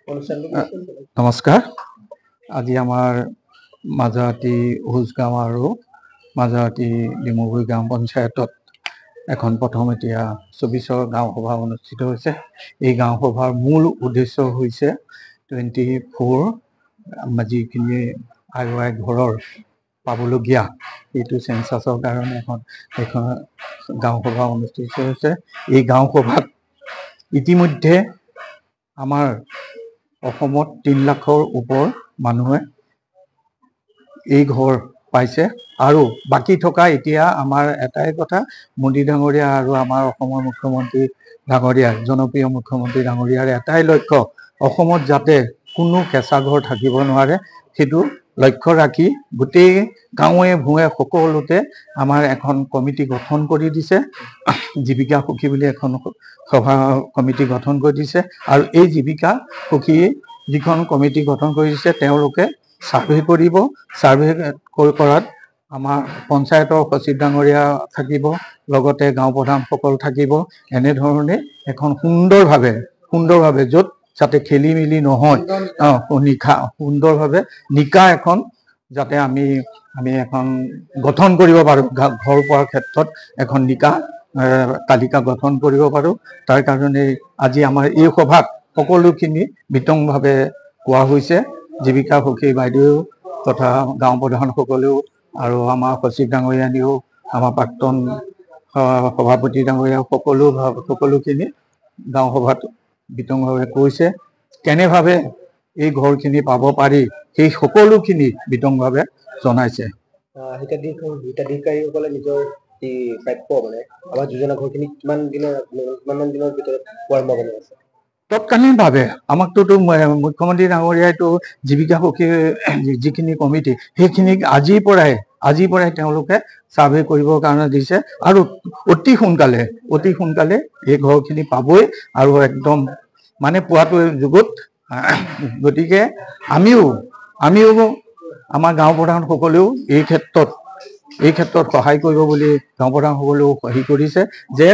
নমস্কাৰ। আজি আমাৰ মাজৰাতি হোজ গাঁও আৰু মাজৰাতি ডিমুগুৰি গ্ৰাম পঞ্চায়তত এখন প্ৰথম এতিয়া 24ৰ গাঁও সভা অনুষ্ঠিত হৈছে। এই গাঁও সভাৰ মূল উদ্দেশ্য হৈছে 24 যিখিনি আই ঘৰৰ পাবলগীয়া এইটো চেঞ্চাছৰ কাৰণে এখন গাঁও সভা অনুষ্ঠিত হৈছে। এই গাঁও সভাত ইতিমধ্যে আমাৰ অসমত 3 লাখৰ ওপৰ মানুহে এই ঘৰ পাইছে আৰু বাকী থকা এতিয়া আমাৰ এটাই কথা, মোদী ডাঙৰীয়া আৰু আমাৰ অসমৰ মুখ্যমন্ত্ৰী ডাঙৰীয়া, জনপ্ৰিয় মুখ্যমন্ত্ৰী ডাঙৰীয়াৰ এটাই লক্ষ্য, অসমত যাতে কোনো কেঁচা ঘৰ থাকিব নোৱাৰে, সেইটো লক্ষ্য ৰাখি গোটেই গাঁৱে ভূঞে সকলোতে আমাৰ এখন কমিটি গঠন কৰি দিছে। জীৱিকা সখী বুলি এখন সভা কমিটি গঠন কৰি দিছে আৰু এই জীৱিকা সখী যিখন কমিটি গঠন কৰি দিছে তেওঁলোকে সাৰ্ভে কৰিব। সাৰ্ভে কৰাত আমাৰ পঞ্চায়তৰ সচিব ডাঙৰীয়া থাকিব, লগতে গাঁও প্ৰধানসকল থাকিব। এনেধৰণে এখন সুন্দৰভাৱে য'ত যাতে খেলি মেলি নহয়, সুন্দৰভাৱে নিকা এখন যাতে আমি এখন গঠন কৰিব পাৰোঁ, ঘৰ পোৱাৰ ক্ষেত্ৰত এখন নিকা তালিকা গঠন কৰিব পাৰোঁ। তাৰ কাৰণে আজি আমাৰ এই সভাত সকলোখিনি বিতংভাৱে কোৱা হৈছে। জীৱিকা সখী বাইদেউ তথা গাঁও প্ৰধানসকলেও আৰু আমাৰ সচিব ডাঙৰীয়ানীও, আমাৰ প্ৰাক্তন সভাপতি ডাঙৰীয়া সকলোখিনি গাঁও সভাত বিতংভাৱে কৈছে। কেনেভাৱে এই ঘৰখিনি পাব পাৰি সেই সকলোখিনি বিতংভাৱে জনাইছে। হিতাধিকাৰীসকলে নিজৰ যি প্ৰাপ্য মানে আমাৰ যোজনা ঘৰখিনি কিমান দিনৰ ভিতৰত পোৱাৰ সম্ভাৱনা আছে? তৎকালীনভাৱে আমাকতো মুখ্যমন্ত্ৰী ডাঙৰীয়াইতো জীৱিকা সখী যিখিনি কমিটি সেইখিনিক আজিৰ পৰাই তেওঁলোকে সাৰ্ভে কৰিবৰ কাৰণে দিছে আৰু অতি সোনকালে এই ঘৰখিনি পাবই আৰু একদম মানে পোৱাটো যুগত। গতিকে আমিও আমাৰ গাঁও প্ৰধানসকলেও এই ক্ষেত্ৰত সহায় কৰিব বুলি গাঁও প্ৰধানসকলেও সহায় কৰিছে যে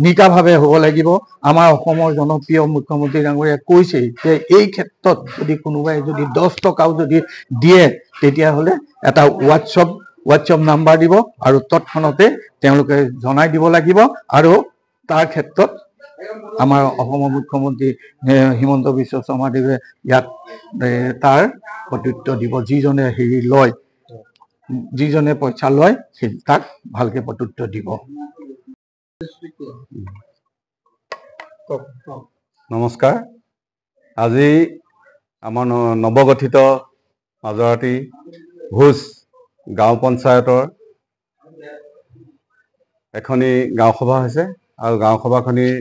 নিকাভাৱে হ'ব লাগিব। আমাৰ অসমৰ জনপ্ৰিয় মুখ্যমন্ত্ৰী ডাঙৰীয়াই কৈছেই যে এই ক্ষেত্ৰত যদি কোনোবাই যদি 10 টকাও যদি দিয়ে তেতিয়াহ'লে এটা হোৱাটছআপ নাম্বাৰ দিব আৰু তৎক্ষণতে তেওঁলোকে জনাই দিব লাগিব। আৰু তাৰ ক্ষেত্ৰত আমাৰ অসমৰ মুখ্যমন্ত্ৰী হিমন্ত বিশ্ব শৰ্মাদেৱে ইয়াত তাৰ প্ৰত্যুত্তৰ দিব। যিজনে পইচা লয় তাক ভালকে প্ৰত্যুত্তৰ দিব। নমস্কাৰ। আজি আমাৰ নৱগঠিত মাজৰাতি হোজ গাঁও পঞ্চায়তৰ এখনি গাঁও সভা হৈছে আৰু গাঁও সভাখনিৰ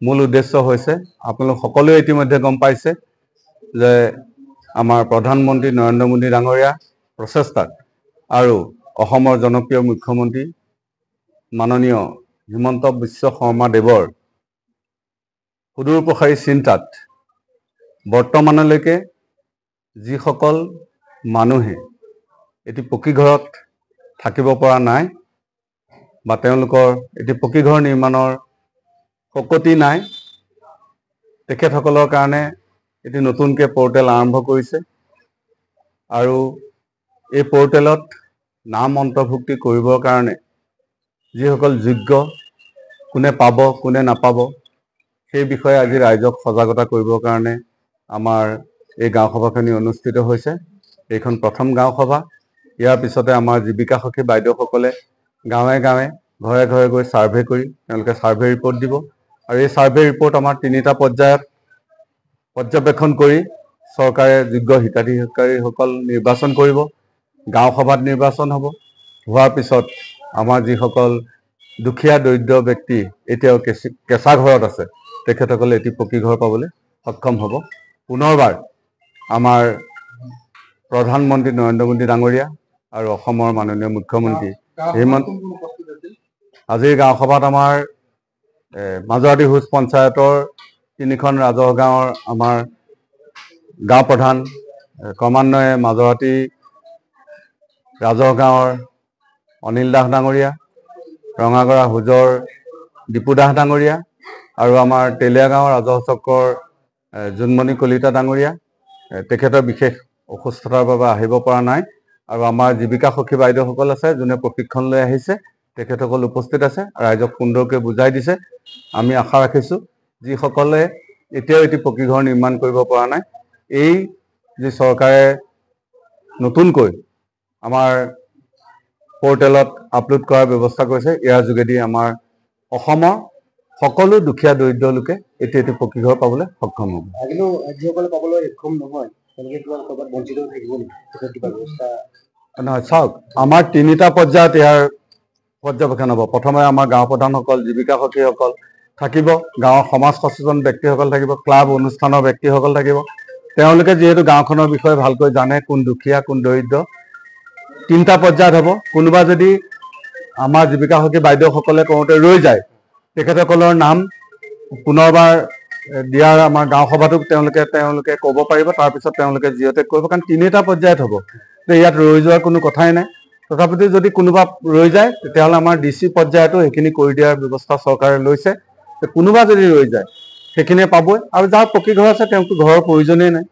মূল উদ্দেশ্য হৈছে, আপোনালোক সকলোৱে ইতিমধ্যে গম পাইছে যে আমাৰ প্ৰধানমন্ত্ৰী নৰেন্দ্ৰ মোদী ডাঙৰীয়া প্ৰচেষ্টাত আৰু অসমৰ জনপ্ৰিয় মুখ্যমন্ত্ৰী মাননীয় হিমন্ত বিশ্ব শৰ্মা দেৱৰ সুদূৰ প্ৰসাৰী চিন্তাত বৰ্তমানলৈকে যিসকল মানুহে এটি পকী ঘৰত থাকিব পৰা নাই বা তেওঁলোকৰ এটি পকী ঘৰ নিৰ্মাণৰ শকতি নাই, তেখেতসকলৰ কাৰণে এটি নতুনকৈ পৰ্টেল আৰম্ভ কৰিছে আৰু এই পৰ্টেলত নাম অন্তৰ্ভুক্তি কৰিবৰ কাৰণে যিসকল যোগ্য, কোনে পাব কোনে নাপাব সেই বিষয়ে আজি ৰাইজক সজাগতা কৰিবৰ কাৰণে আমাৰ এই গাঁও সভাখিনি অনুষ্ঠিত হৈছে। এইখন প্ৰথম গাঁও সভা। ইয়াৰ পিছতে আমাৰ জীৱিকা সখী বাইদেউসকলে গাঁৱে ঘৰে ঘৰে গৈ সাৰ্ভে কৰি তেওঁলোকে সাৰ্ভে ৰিপৰ্ট দিব আৰু এই সাৰ্ভে ৰিপৰ্ট আমাৰ 3টা পৰ্যায়ত পৰ্যবেক্ষণ কৰি চৰকাৰে যোগ্য হিতাধিকাৰীসকল নিৰ্বাচন কৰিব। গাঁও সভাত নিৰ্বাচন হ'ব। হোৱাৰ পিছত আমাৰ যিসকল দুখীয়া দৰিদ্ৰ ব্যক্তি এতিয়াও কেঁচা ঘৰত আছে তেখেতসকলে এটি পকী ঘৰ পাবলৈ সক্ষম হ'ব। পুনৰবাৰ আমাৰ প্ৰধানমন্ত্ৰী নৰেন্দ্ৰ মোদী ডাঙৰীয়া আৰু অসমৰ মাননীয় মুখ্যমন্ত্ৰী আজিৰ গাঁও সভাত আমাৰ মাজৰাতি হোজ পঞ্চায়তৰ 3খন ৰাজহ গাঁৱৰ আমাৰ গাঁও প্ৰধান, ক্ৰমান্বয়ে মাজৰাতি ৰাজহ গাঁৱৰ অনিল দাস ডাঙৰীয়া, ৰঙাগড়া হোজৰ দীপু দাস ডাঙৰীয়া আৰু আমাৰ তেলীয়া গাঁৱৰ ৰাজহ চক্ৰৰ জোনমণি কলিতা ডাঙৰীয়া, তেখেতৰ বিশেষ অসুস্থতাৰ বাবে আহিব পৰা নাই। আৰু আমাৰ জীৱিকা সখী বাইদেউসকল আছে, যোনে প্ৰশিক্ষণ লৈ আহিছে, তেখেতসকল উপস্থিত আছে, ৰাইজক সুন্দৰকৈ বুজাই দিছে। আমি আশা ৰাখিছোঁ যিসকলে এতিয়াও এটি পকী ঘৰ নিৰ্মাণ কৰিব পৰা নাই, এই যি চৰকাৰে নতুনকৈ আমাৰ পৰ্টেলত আপলোড কৰাৰ ব্যৱস্থা কৰিছে, ইয়াৰ যোগেদি আমাৰ অসমৰ সকলো দুখীয়া দৰিদ্ৰ লোকে এটি এটি পকী ঘৰ পাবলৈ সক্ষম হ'ব। কিন্তু যিসকলে পাবলৈ সক্ষম নহয় তেওঁলোকে কিবা ক'ৰবাত বঞ্চিত হৈ থাকিব নেকি? তেখেতৰ কিবা ব্যৱস্থা নহয়, চাওক, আমাৰ 3টা পৰ্যায়ত ইয়াৰ পৰ্যবেক্ষণ হ'ব। প্ৰথমে আমাৰ গাঁও প্ৰধানসকল, জীৱিকা সখীসকল থাকিব, গাঁৱৰ সমাজ সচেতন ব্যক্তিসকল থাকিব, ক্লাব অনুষ্ঠানৰ ব্যক্তিসকল থাকিব। তেওঁলোকে যিহেতু গাঁওখনৰ বিষয়ে ভালকৈ জানে, কোন দুখীয়া কোন দৰিদ্ৰ। 3টা পৰ্যায়ত হ'ব। কোনোবা যদি আমাৰ জীৱিকা সখী বাইদেউসকলে কওঁতে ৰৈ যায়, তেখেতসকলৰ নাম পুনৰবাৰ দিয়াৰ আমাৰ গাঁও সভাটোক তেওঁলোকে ক'ব পাৰিব। তাৰপিছত তেওঁলোকে যিহতে কৰিব, কাৰণ 3টা পৰ্যায়ত হ'ব। ইয়াত ৰৈ যোৱাৰ কোনো কথাই নাই। তথাপিতো যদি কোনোবা ৰৈ যায়, তেতিয়াহ'লে আমাৰ DC পৰ্যায়তো সেইখিনি কৰি দিয়াৰ ব্যৱস্থা চৰকাৰে লৈছে। কোনোবা যদি ৰৈ যায় সেইখিনিয়ে পাবই, আৰু যাৰ পকী ঘৰ আছে তেওঁকতো ঘৰৰ প্ৰয়োজনেই নাই।